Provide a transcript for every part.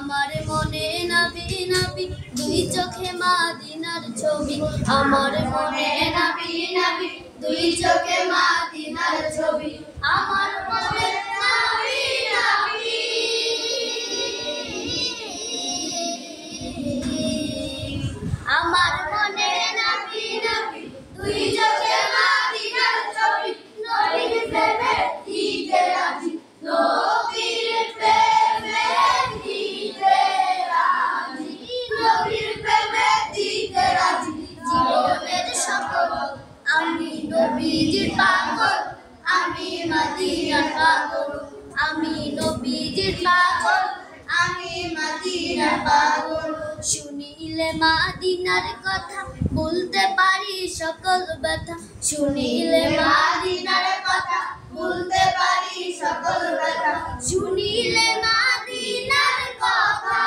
আমার মনে নাবি নাবি দুই চোখে মদিনার ছবি আমার মনে নাবি নাবি দুই চোখে মদিনার ছবি আমার মনে নাবি নাবি আমার মনে নাবি নাবি দুই চোখে মদিনার ছবি নবীর প্রেমে দিতে রাজি নবীর প্রেমে দিতে রাজি নবীর প্রেমে দিতে রাজি জীবনের সকল আমি নবীজির পাগল আমি মদিনার পাগল আমি নবীজির পাগল আমি মদিনার পাগল শুনিলে মদিনার কথা বলতে পারি সকল ব্যথা শুনিলে মদিনার কথা বলতে পারি সকল ব্যথা শুনিলে মদিনার কথা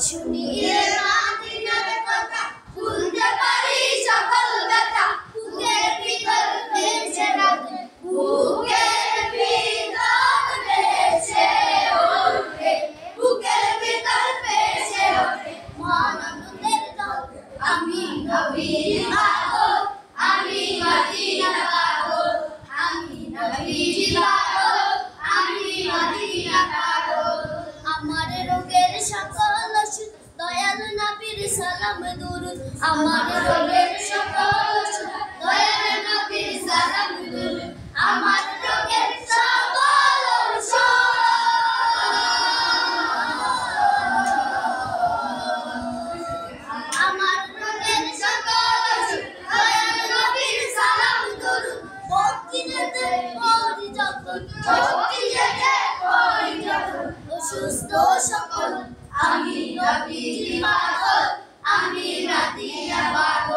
শুনিলে মদিনার কথা বলতে পারি সকল ব্যথা বুকের ভিতর বেজে রাখে বুকের ভিতর বেজে ওঠে বুকের ভিতর বেজে ওঠে মহানন্দের দল আমি নবীর পাগল আমি মদিনার পাগল আমি নবীর পাগল আমি মদিনার পাগল আমার রোগের সকল ওষুধ দয়াল নবীর সালাম দুরুদ আমার রোগের সকল ওষুধ দয়াল নবীর সালাম দুরুদ আমার রোগের সকল ওষুধ আমার রোগের সকল ওষুধ দয়াল নবীর সালাম দুরুদ ভক্তি যেতে করি যখন ভক্তি যেতে করি যখন অসুস্থ সকল আমি নবীর পাগল আমি মদিনার পাগল